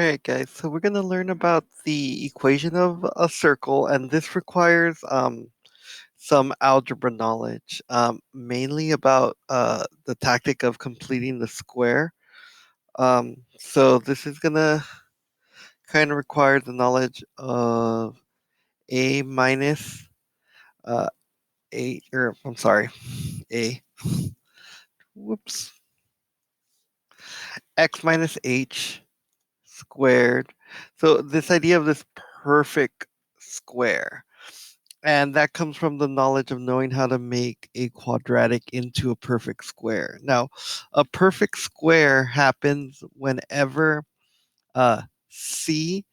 All right, guys. So we're going to learn about the equation of a circle, and this requires some algebra knowledge, mainly about the tactic of completing the square. So this is going to kind of require the knowledge of a minus uh, a, or I'm sorry, a, whoops, x minus h squared. So this idea of this perfect square. And that comes from the knowledge of knowing how to make a quadratic into a perfect square. Now, a perfect square happens whenever c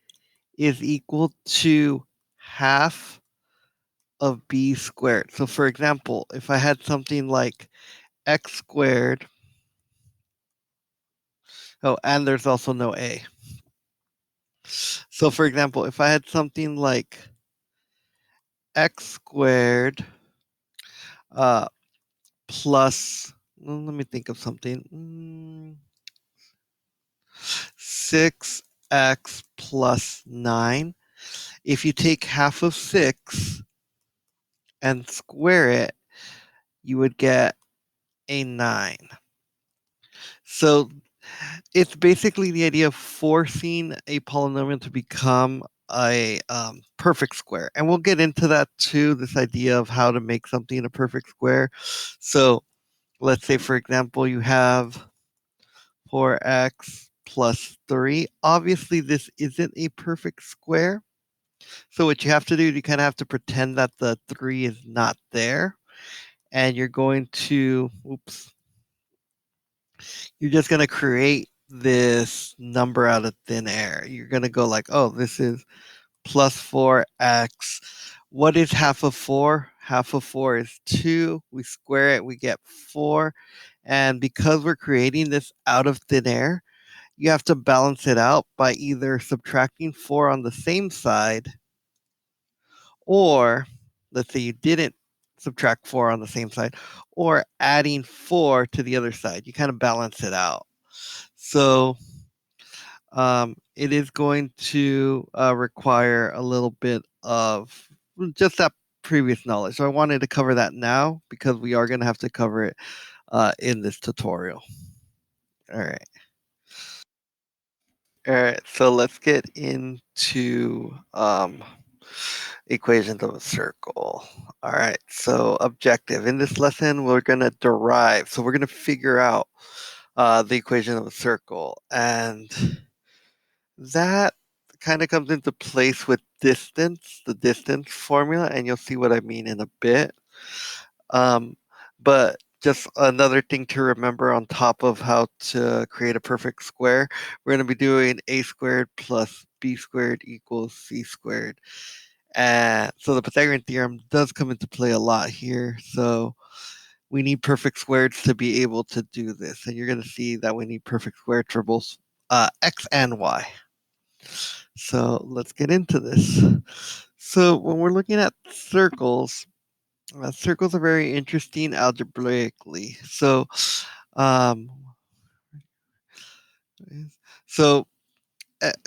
is equal to half of b squared. So, for example, if I had something like x squared, oh, and there's also no a. So, for example, if I had something like x squared uh, plus, let me think of something. 6x plus 9. If you take half of 6 and square it, you would get a 9. So it's basically the idea of forcing a polynomial to become a perfect square. And we'll get into that too, this idea of how to make something a perfect square. So let's say, for example, you have 4x plus 3. Obviously, this isn't a perfect square. So what you have to do, you kind of have to pretend that the 3 is not there. And you're going to, you're just going to create this number out of thin air. You're going to go like, oh, this is plus 4x. What is half of 4? Half of 4 is 2. We square it, we get 4. And because we're creating this out of thin air, you have to balance it out by either subtracting 4 on the same side, or let's say you didn't subtract 4 on the same side, or adding 4 to the other side. You kind of balance it out. So it is going to require a little bit of just that previous knowledge. So I wanted to cover that now because we are going to have to cover it in this tutorial. All right. All right, so let's get into equations of a circle. All right, so objective. In this lesson, we're going to derive. So we're going to figure out the equation of a circle. And that kind of comes into place with distance, the distance formula, and you'll see what I mean in a bit. But just another thing to remember on top of how to create a perfect square, we're going to be doing a squared plus b squared equals c squared. And so the Pythagorean theorem does come into play a lot here. So we need perfect squares to be able to do this. And you're going to see that we need perfect squares for both x and y. So let's get into this. So when we're looking at circles, circles are very interesting algebraically. Um, so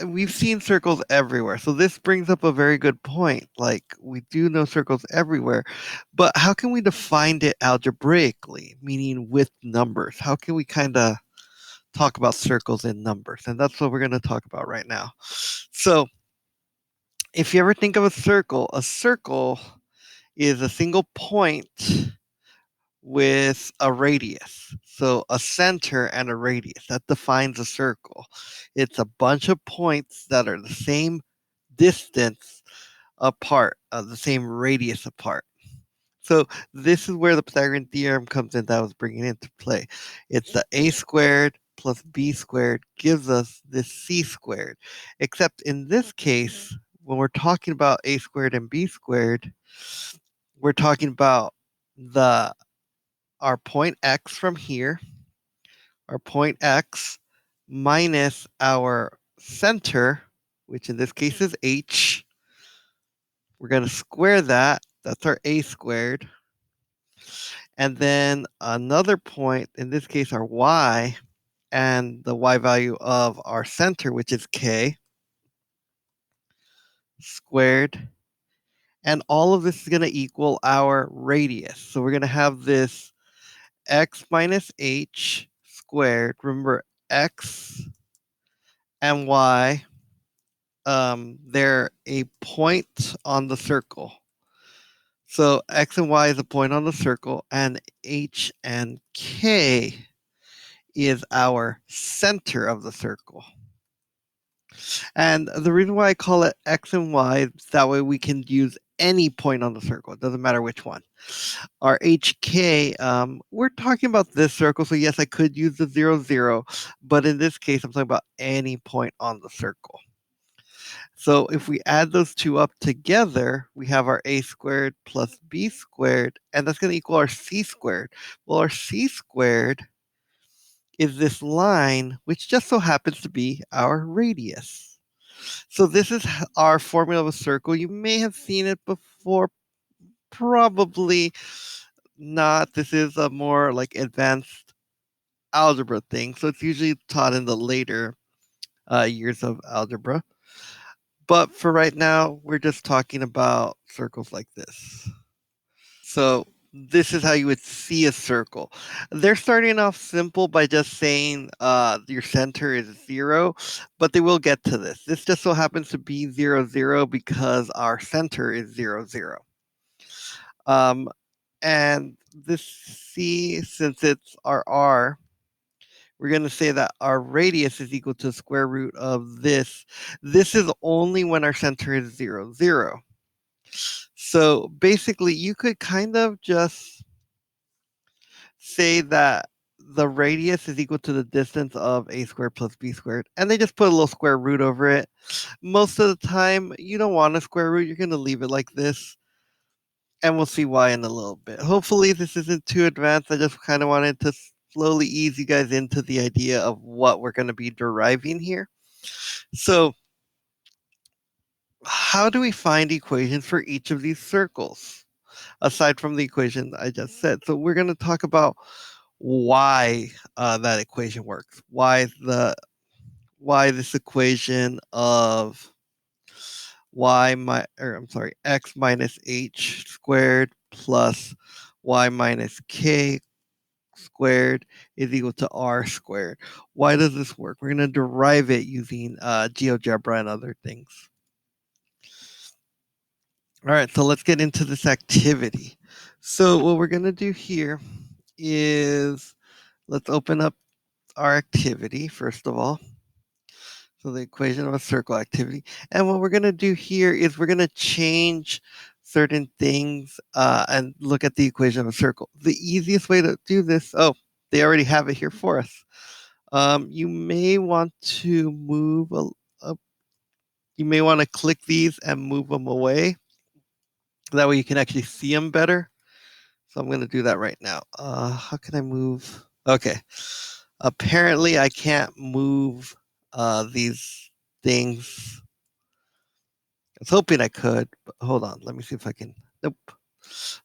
we've seen circles everywhere. So this brings up a very good point. Like we do know circles everywhere, but how can we define it algebraically, meaning with numbers? How can we kind of talk about circles in numbers? And that's what we're going to talk about right now. So if you ever think of a circle is a single point with a radius. So a center and a radius. That defines a circle. It's a bunch of points that are the same distance apart, the same radius apart. So this is where the Pythagorean theorem comes in that I was bringing into play. It's the a squared plus b squared gives us this c squared. Except in this case, when we're talking about a squared and b squared, we're talking about the our point x from here, our point x minus our center, which in this case is h. We're going to square that. That's our a squared. And then another point, in this case our y, and the y value of our center, which is k squared. And all of this is going to equal our radius. So we're going to have this x minus h squared. Remember, x and y, they're a point on the circle. So x and y is a point on the circle, and h and k is our center of the circle. And the reason why I call it x and y is that way we can use any point on the circle. It doesn't matter which one. Our HK, we're talking about this circle, so yes, I could use the 0, 0, but in this case, I'm talking about any point on the circle. So if we add those two up together, we have our a squared plus b squared, and that's going to equal our c squared. Well, our c squared is this line, which just so happens to be our radius. So this is our formula of a circle. You may have seen it before, probably not. This is a more like advanced algebra thing. So it's usually taught in the later years of algebra. But for right now, we're just talking about circles like this. So this is how you would see a circle. They're starting off simple by just saying your center is 0, but they will get to this. This just so happens to be 0, 0 because our center is 0, 0. And this C, since it's our R, we're going to say that our radius is equal to the square root of this. This is only when our center is 0, 0. So basically, you could kind of just say that the radius is equal to the distance of a squared plus b squared, and they just put a little square root over it. Most of the time, you don't want a square root. You're going to leave it like this, and we'll see why in a little bit. Hopefully, this isn't too advanced. I just kind of wanted to slowly ease you guys into the idea of what we're going to be deriving here. So, how do we find equations for each of these circles, aside from the equation I just said? So, we're going to talk about why that equation works. Why this equation of x minus h squared plus y minus k squared is equal to r squared. Why does this work? We're going to derive it using GeoGebra and other things. All right, so let's get into this activity. So what we're going to do here is let's open up our activity first of all. So the equation of a circle activity. And what we're going to do here is we're going to change certain things and look at the equation of a circle. The easiest way to do this, they already have it here for us. You may want to you may want to click these and move them away. That way you can actually see them better. So I'm going to do that right now. How can I move? Okay. Apparently I can't move these things. I was hoping I could, but hold on. Let me see if I can. Nope.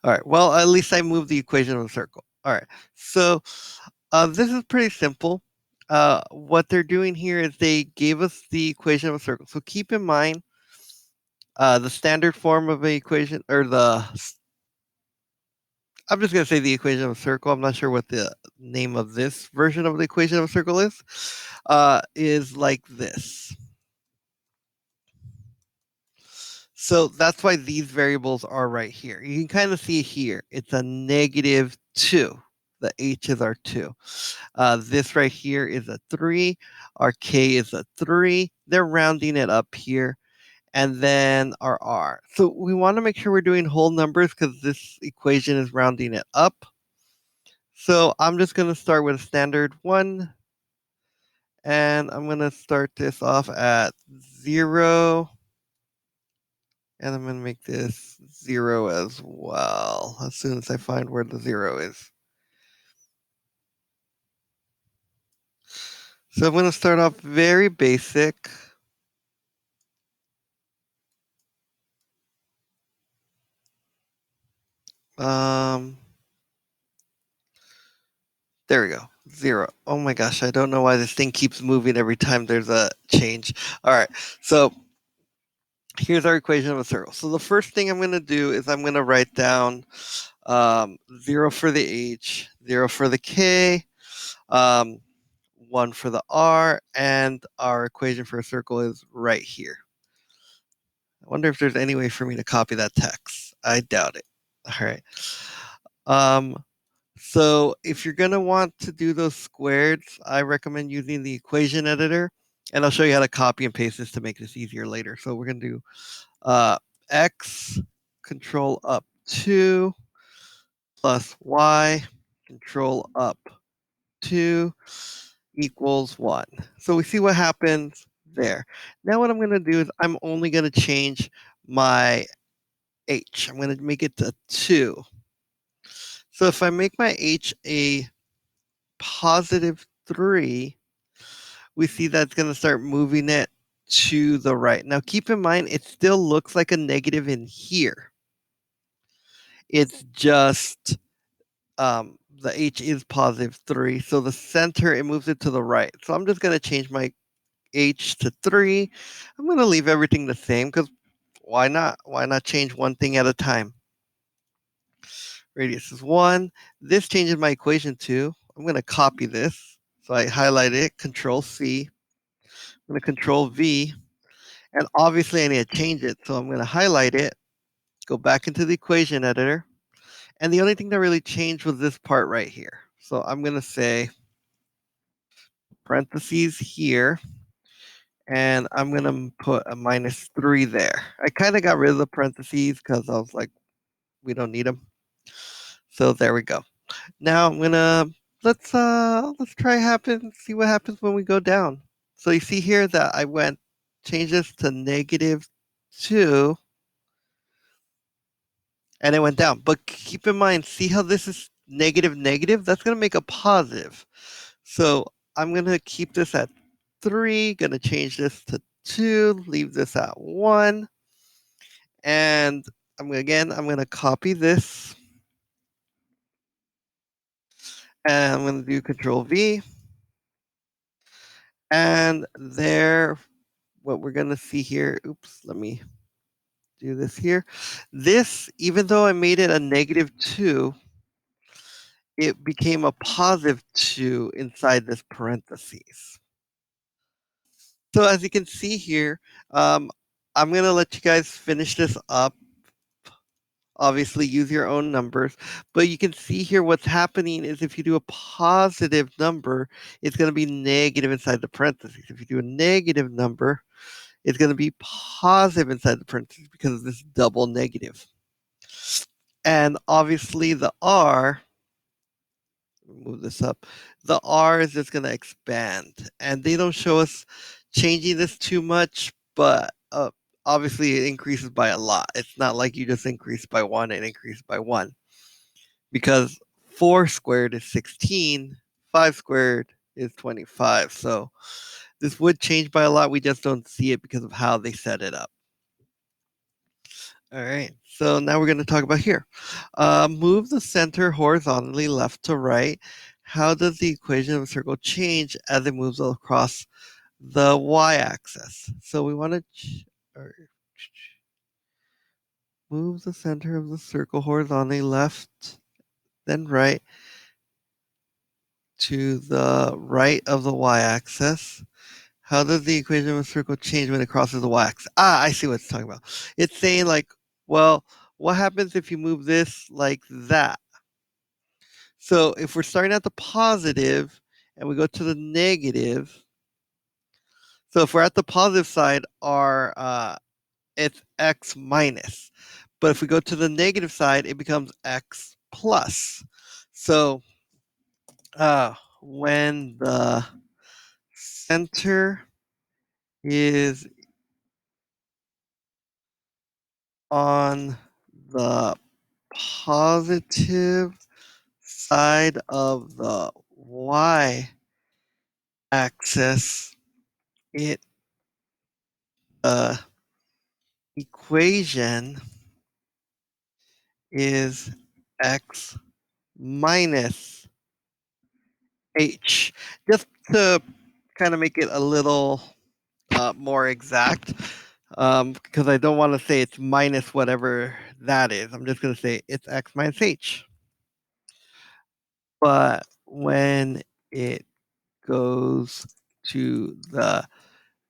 All right. Well, at least I moved the equation of a circle. All right. So this is pretty simple. What they're doing here is they gave us the equation of a circle. So keep in mind the standard form of an equation, or I'm just going to say the equation of a circle. I'm not sure what the name of this version of the equation of a circle is like this. So that's why these variables are right here. You can kind of see here. It's a negative 2. The h is our 2. This right here is a 3. Our k is a 3. They're rounding it up here. And then our r. So we want to make sure we're doing whole numbers because this equation is rounding it up. So I'm just going to start with a standard 1. And I'm going to start this off at 0. And I'm going to make this 0 as well, as soon as I find where the 0 is. So I'm going to start off very basic. There we go. 0. Oh my gosh, I don't know why this thing keeps moving every time there's a change. All right, so here's our equation of a circle. So the first thing I'm going to do is I'm going to write down 0 for the h, 0 for the k, 1 for the r, and our equation for a circle is right here. I wonder if there's any way for me to copy that text. I doubt it. All right. So if you're going to want to do those squareds, I recommend using the equation editor, and I'll show you how to copy and paste this to make this easier later. So we're going to do x control up 2 plus y control up 2 equals 1. So we see what happens there. Now what I'm going to do is I'm only going to change my h. I'm going to make it to 2. So if I make my h a positive 3, we see that's going to start moving it to the right. Now keep in mind, it still looks like a negative in here. It's just the h is positive 3, so the center, it moves it to the right. So I'm just going to change my h to 3. I'm going to leave everything the same because why not? Why not change one thing at a time? Radius is 1. This changes my equation to, I'm going to copy this. So I highlight it, Control C. I'm going to Control V. And obviously I need to change it. So I'm going to highlight it, go back into the equation editor. And the only thing that really changed was this part right here. So I'm going to say parentheses here. And I'm going to put a -3 there. I kind of got rid of the parentheses because I was like, we don't need them. So there we go. Now I'm gonna let's try see what happens when we go down. So you see here that I went change this to -2 and it went down. But keep in mind, see how this is negative negative? That's gonna make a positive. So I'm gonna keep this at 3, gonna change this to 2, leave this at 1, and I'm gonna copy this and I'm gonna do Control V. And there, what we're going to see here, oops, let me do this here. This, even though I made it a -2, it became a +2 inside this parentheses. So as you can see here, I'm going to let you guys finish this up. Obviously, use your own numbers, but you can see here what's happening is if you do a positive number, it's going to be negative inside the parentheses. If you do a negative number, it's going to be positive inside the parentheses because of this double negative. And obviously the R, move this up, the R is just going to expand. And they don't show us changing this too much, but obviously it increases by a lot. It's not like you just increase by 1 and increase by 1. Because 4 squared is 16, 5 squared is 25. So this would change by a lot. We just don't see it because of how they set it up. All right, so now we're going to talk about here. Move the center horizontally left to right. How does the equation of a circle change as it moves across the y-axis? So we want to move the center of the circle horizontally left, then right to the right of the y-axis. How does the equation of a circle change when it crosses the y-axis? Ah, I see what it's talking about. It's saying like, well, what happens if you move this like that? So if we're starting at the positive and we go to the negative, so if we're at the positive side, it's x minus. But if we go to the negative side, it becomes x plus. So when the center is on the positive side of the y axis, it equation is x minus h. Just to kind of make it a little more exact, because I don't want to say it's minus whatever that is. I'm just going to say it's x minus h. But when it goes to the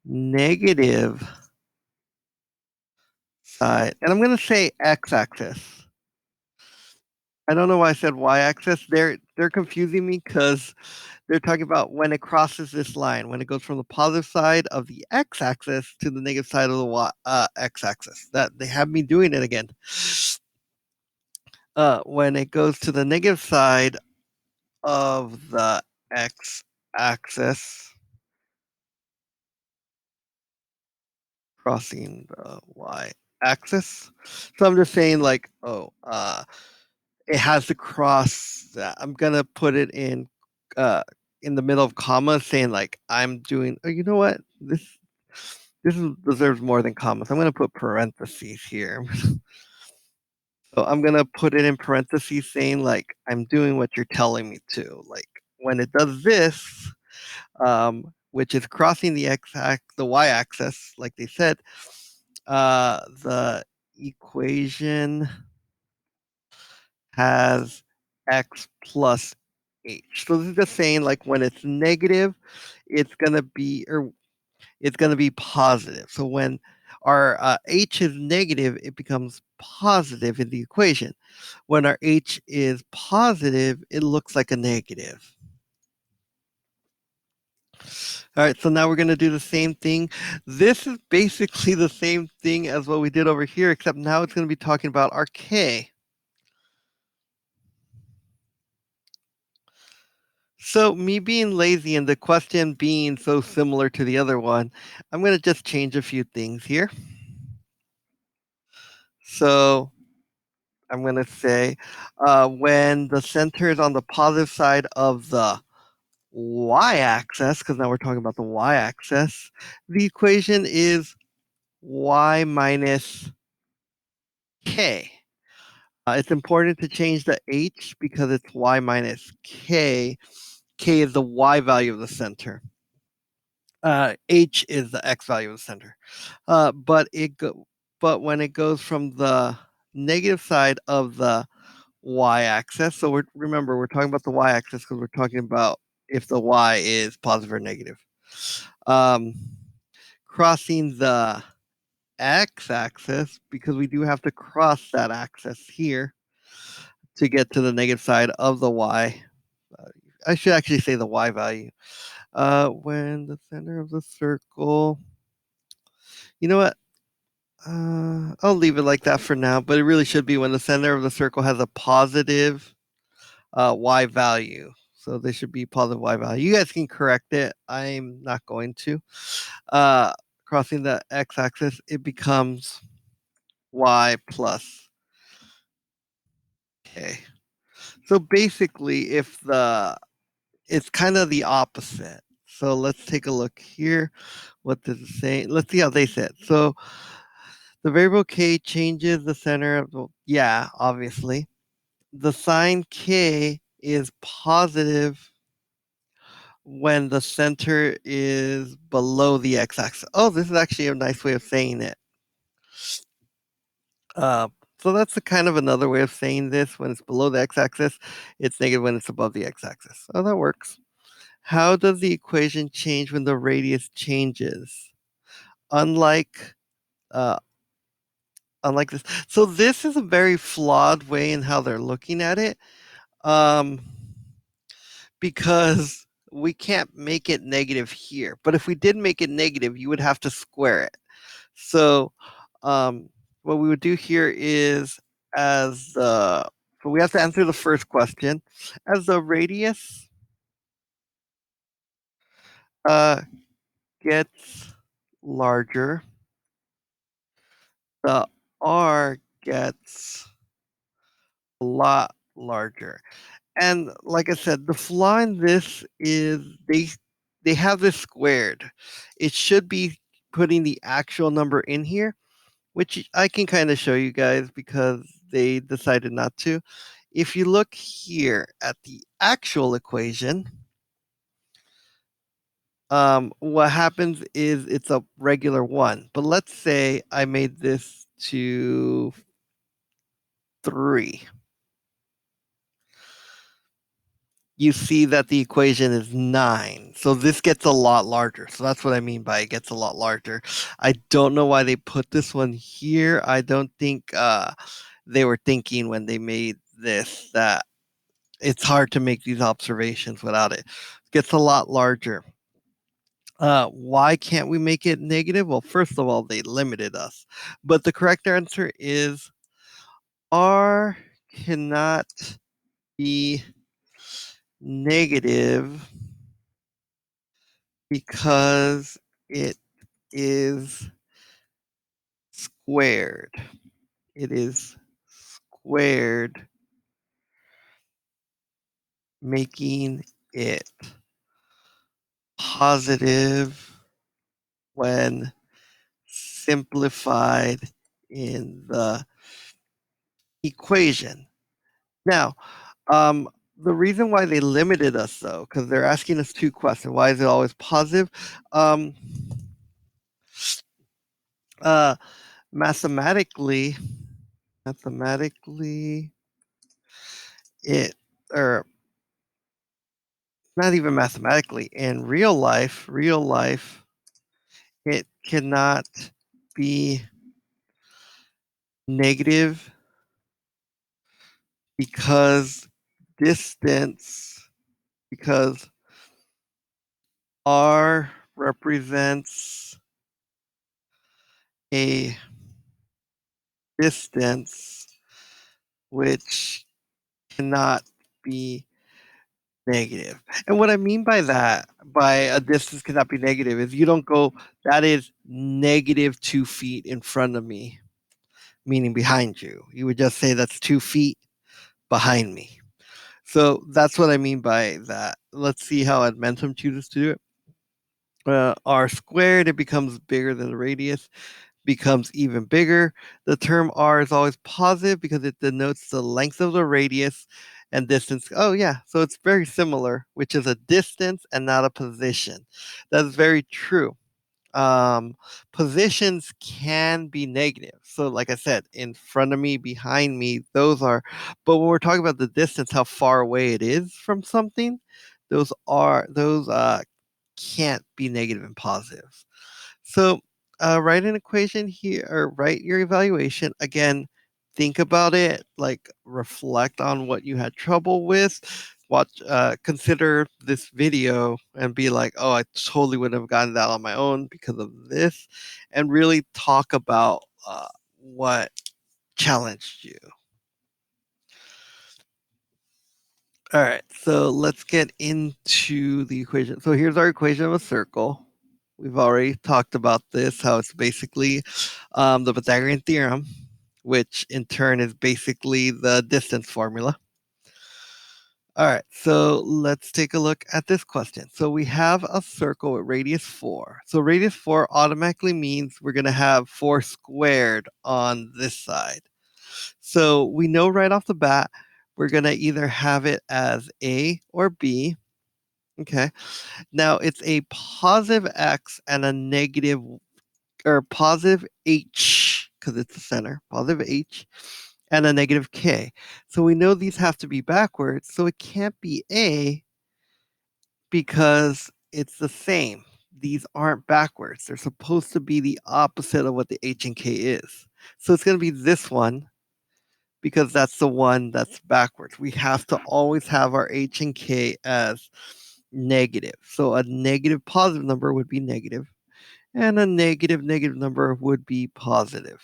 negative side, and I'm going to say x-axis. I don't know why I said y-axis. They're confusing me because they're talking about when it crosses this line, when it goes from the positive side of the x-axis to the negative side of the x-axis. That they have me doing it again. When it goes to the negative side of the x-axis, crossing the y-axis. So I'm just saying, like, it has to cross that. I'm gonna put it in the middle of commas, saying like I'm doing. Oh, you know what? Deserves more than commas. I'm gonna put parentheses here. So I'm gonna put it in parentheses, saying like I'm doing what you're telling me to. Like when it does this, which is crossing the y-axis, like they said, the equation has x plus h. So this is just saying like when it's negative, it's gonna be positive. So when our h is negative, it becomes positive in the equation. When our h is positive, it looks like a negative. All right, so now we're going to do the same thing. This is basically the same thing as what we did over here, except now it's going to be talking about our k. So me being lazy and the question being so similar to the other one, I'm going to just change a few things here. So I'm going to say when the center is on the positive side of the y-axis, because now we're talking about the y-axis, the equation is y minus k. It's important to change the h because it's y minus k. K is the y value of the center. H is the x value of the center. But when it goes from the negative side of the y-axis, so remember we're talking about the y-axis because we're talking about if the y is positive or negative. Um, Crossing the x-axis because we do have to cross that axis here to get to the negative side of the y. I should actually say the y value. When the center of the circle, you know what? I'll leave it like that for now, but it really should be when the center of the circle has a positive y value. So they should be positive y value. You guys can correct it. I'm not going to. Uh, Crossing the x-axis, it becomes y plus k. So basically, if the it's kind of the opposite. So let's take a look here. What does it say? Let's see how they say it. So the variable k changes the center of the, yeah, obviously. The sign k is positive when the center is below the x-axis. Oh, this is actually a nice way of saying it. Uh, so that's a kind of another way of saying this. When it's below the x-axis, it's negative when it's above the x-axis. Oh, that works. How does the equation change when the radius changes? Unlike uh, unlike this. So this is a very flawed way in how they're looking at it. Um, because we can't make it negative here. But if we did make it negative, you would have to square it. So what we would do here is as the so we have to answer the first question. As the radius uh, gets larger, the r gets a lot larger. And like I said, the flaw in this is they have this squared. It should be putting the actual number in here, which I can kind of show you guys because they decided not to. If you look here at the actual equation, what happens is it's a regular 1. But let's say I made this to 3. You see that the equation is 9. So this gets a lot larger. So that's what I mean by it gets a lot larger. I don't know why they put this one here. I don't think they were thinking when they made this that it's hard to make these observations without it. It gets a lot larger. Why can't we make it negative? Well, first of all, they limited us. But the correct answer is R cannot be negative because it is squared. It is squared, making it positive when simplified in the equation. Now, the reason why they limited us, though, because they're asking us 2 questions. Why is it always positive? Um, uh, mathematically, mathematically, it or not even mathematically. In real life, it cannot be negative because distance, because r represents a distance which cannot be negative. And what I mean by that, by a distance cannot be negative, is you don't go, that is negative 2 feet in front of me, meaning behind you. You would just say that's 2 feet behind me. So that's what I mean by that. Let's see how Edmentum chooses to do it. R squared, it becomes bigger than the radius, becomes even bigger. The term r is always positive because it denotes the length of the radius and distance. Oh, yeah. So it's very similar, which is a distance and not a position. That's very true. Positions can be negative. So, like I said, in front of me, behind me, those are, but when we're talking about the distance, how far away it is from something, those can't be negative and positive. So, write an equation here or write your evaluation. Again, think about it, like reflect on what you had trouble with. Watch, consider this video and be like, oh, I totally wouldn't have gotten that on my own because of this, and really talk about what challenged you. All right, so let's get into the equation. So here's our equation of a circle. We've already talked about this, how it's basically the Pythagorean theorem, which in turn is basically the distance formula. All right, so let's take a look at this question. So we have a circle with radius 4. So radius 4 automatically means we're going to have 4 squared on this side. So we know right off the bat, we're going to either have it as A or B. Okay. Now it's a positive X and a negative or positive H because it's the center, positive H and a negative K. So we know these have to be backwards. So it can't be A because it's the same. These aren't backwards. They're supposed to be the opposite of what the H and K is. So it's going to be this one because that's the one that's backwards. We have to always have our H and K as negative. So a negative positive number would be negative, and a negative negative number would be positive.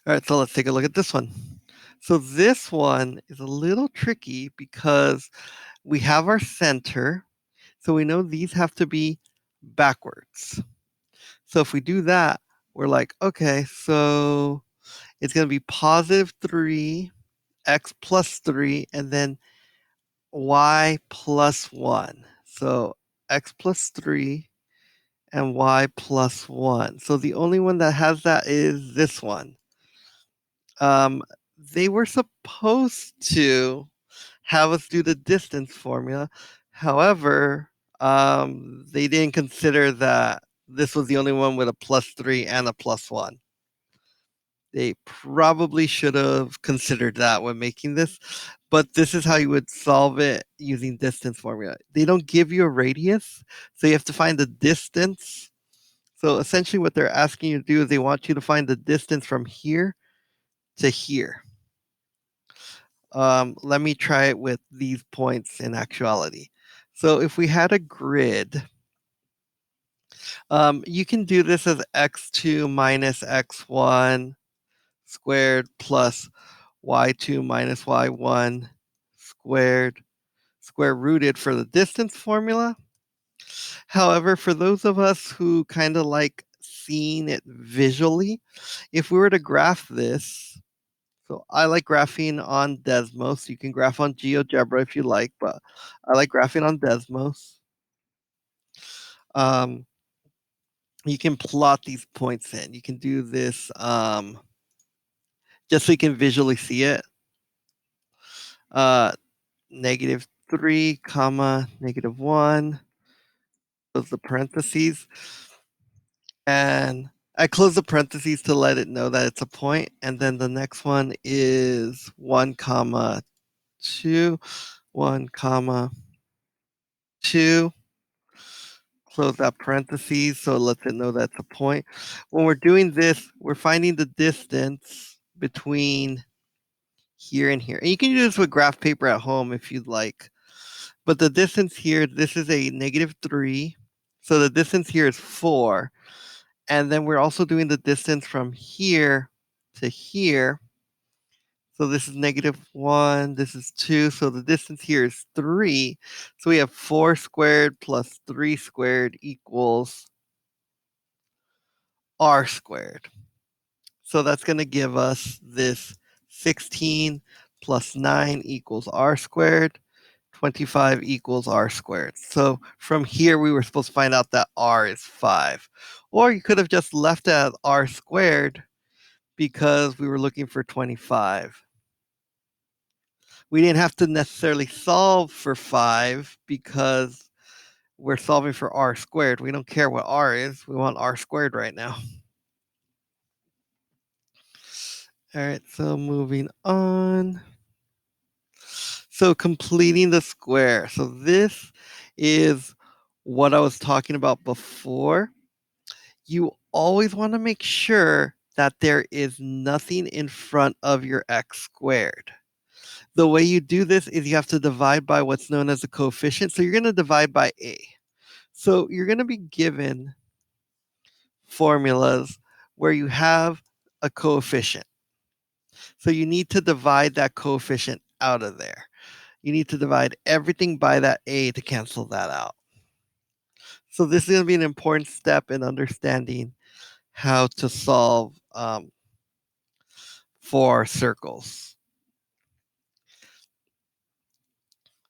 All right, so let's take a look at this one. So this one is a little tricky because we have our center. So we know these have to be backwards. So if we do that, we're like, okay, so it's going to be positive 3, x plus 3, and then y plus 1. So x plus 3 and y plus 1. So the only one that has that is this one. Um, they were supposed to have us do the distance formula. However, they didn't consider that this was the only one with a +3 and a +1. They probably should have considered that when making this, but this is how you would solve it using distance formula. They don't give you a radius, so you have to find the distance. So essentially what they're asking you to do is they want you to find the distance from here to here. Let me try it with these points in actuality. So if we had a grid, you can do this as x2 minus x1 squared plus y2 minus y1 squared, square rooted for the distance formula. However, for those of us who kind of like seeing it visually, if we were to graph this, so I like graphing on Desmos. You can graph on GeoGebra if you like, but I like graphing on Desmos. Um, you can plot these points in. You can do this just so you can visually see it. -3, comma, -1, close the parentheses. And I close the parentheses to let it know that it's a point. And then the next one is 1, comma, 2, 1, comma, 2. Close that parentheses so it lets it know that's a point. When we're doing this, we're finding the distance between here and here. And you can do this with graph paper at home if you'd like. But the distance here, this is a -3. So the distance here is 4. And then we're also doing the distance from here to here. So this is -1, this is 2. So the distance here is 3. So we have 4 squared plus 3 squared equals r squared. So that's going to give us this 16 plus 9 equals r squared. 25 equals r squared. So from here, we were supposed to find out that r is 5. Or you could have just left it as r squared because we were looking for 25. We didn't have to necessarily solve for 5 because we're solving for r squared. We don't care what r is. We want r squared right now. All right, so moving on. So completing the square. So this is what I was talking about before. You always want to make sure that there is nothing in front of your x squared. The way you do this is you have to divide by what's known as a coefficient. So you're going to divide by a. So you're going to be given formulas where you have a coefficient. So you need to divide that coefficient out of there. You need to divide everything by that a to cancel that out. So this is going to be an important step in understanding how to solve for circles.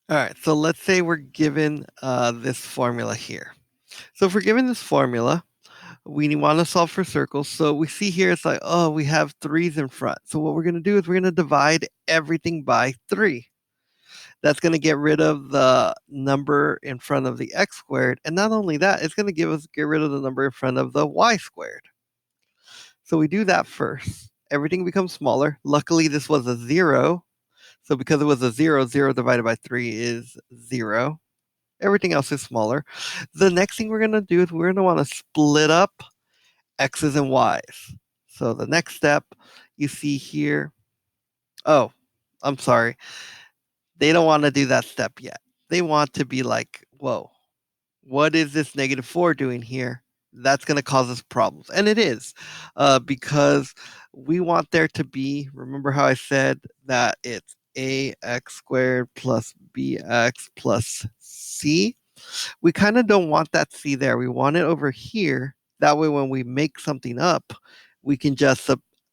All right, so let's say we're given this formula here. So if we're given this formula, we want to solve for circles. So we see here, it's like, oh, we have 3's in front. So what we're going to do is we're going to divide everything by 3. That's going to get rid of the number in front of the x squared. And not only that, it's going to get rid of the number in front of the y squared. So we do that first. Everything becomes smaller. Luckily, this was a 0. So because it was a 0, 0 divided by 3 is 0. Everything else is smaller. The next thing we're going to do is we're going to want to split up x's and y's. So the next step you see here, oh, I'm sorry. They don't want to do that step yet. They want to be like, whoa, what is this -4 doing here? That's going to cause us problems. And it is because we want there to be, remember how I said that it's ax squared plus bx plus c? We kind of don't want that c there. We want it over here. That way, when we make something up, we can just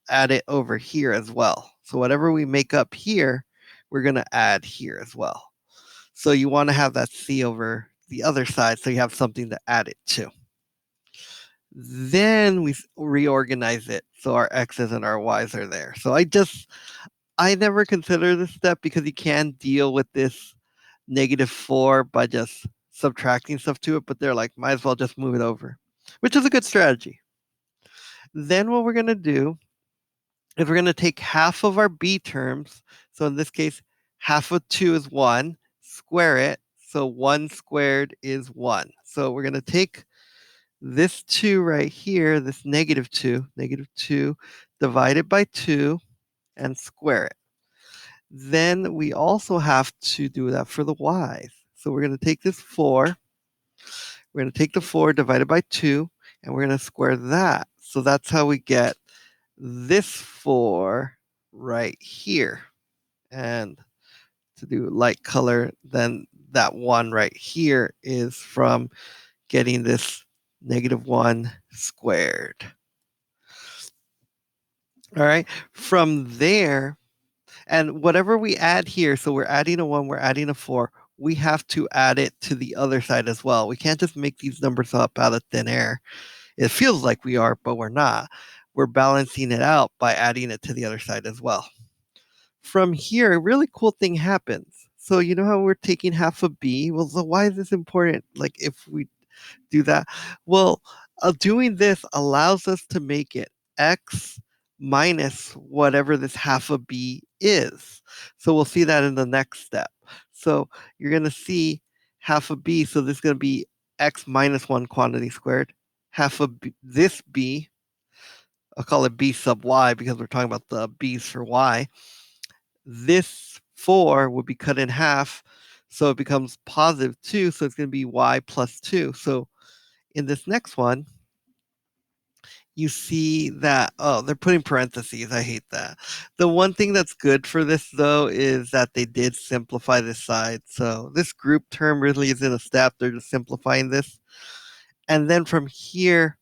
add it over here as well. So whatever we make up here, we're going to add here as well. So you want to have that c over the other side so you have something to add it to. Then we reorganize it so our x's and our y's are there. So I never consider this step because you can deal with this -4 by just subtracting stuff to it, but they're like, might as well just move it over, which is a good strategy. Then what we're going to do is we're going to take half of our b terms. So in this case, half of 2 is 1, square it. So 1 squared is 1. So we're going to take this 2 right here, this -2, divide it by 2 and square it. Then we also have to do that for the y's. So we're going to take this 4. We're going to take the 4 divided by 2, and we're going to square that. So that's how we get this 4 right here. And to do light color, then that 1 right here is from getting this -1 squared. All right. From there, and whatever we add here, so we're adding a 1, we're adding a 4, we have to add it to the other side as well. We can't just make these numbers up out of thin air. It feels like we are, but we're not. We're balancing it out by adding it to the other side as well. From here, a really cool thing happens. So you know how we're taking half of b? Well, so why is this important? Like if we do that? Well, doing this allows us to make it x minus whatever this half of b is. So we'll see that in the next step. So you're going to see half of b. So this is going to be x minus 1 quantity squared. Half of b, this b, I'll call it b sub y because we're talking about the b's for y. This 4 would be cut in half. So it becomes +2. So it's going to be y plus 2. So in this next one, you see that, oh, they're putting parentheses. I hate that. The one thing that's good for this, though, is that they did simplify this side. So this group term really isn't a step. They're just simplifying this. And then from here,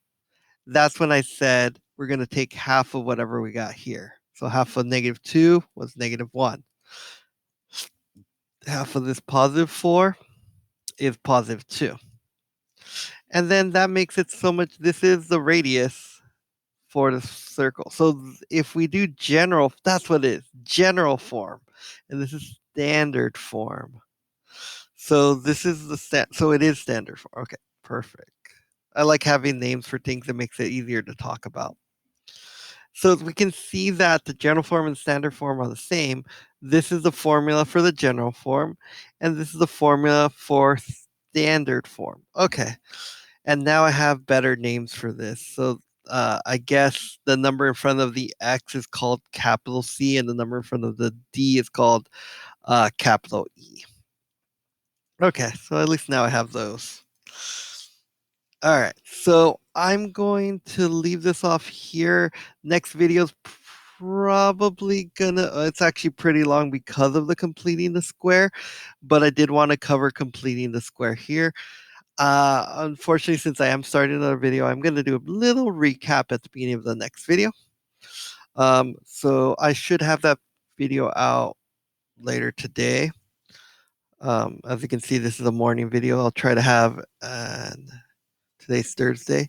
that's when I said we're going to take half of whatever we got here. So half of -2 was -1. Half of this +4 is +2. And then that makes it so much, this is the radius for the circle. So if we do general, that's what it is, general form. And this is standard form. So this is so it is standard form. Okay, perfect. I like having names for things. It makes it easier to talk about. So we can see that the general form and standard form are the same. This is the formula for the general form, and this is the formula for standard form. Okay. And now I have better names for this. So I guess the number in front of the X is called capital C, and the number in front of the D is called capital E. Okay, so at least now I have those. All right, so I'm going to leave this off here. Next video is probably gonna, it's actually pretty long because of the completing the square, but I did want to cover completing the square here. Unfortunately, since I am starting another video, I'm going to do a little recap at the beginning of the next video. So I should have that video out later today. As you can see, this is a morning video. I'll try to have, today's Thursday.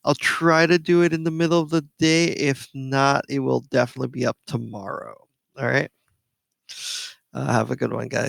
I'll try to do it in the middle of the day. If not, it will definitely be up tomorrow. All right. Have a good one, guys.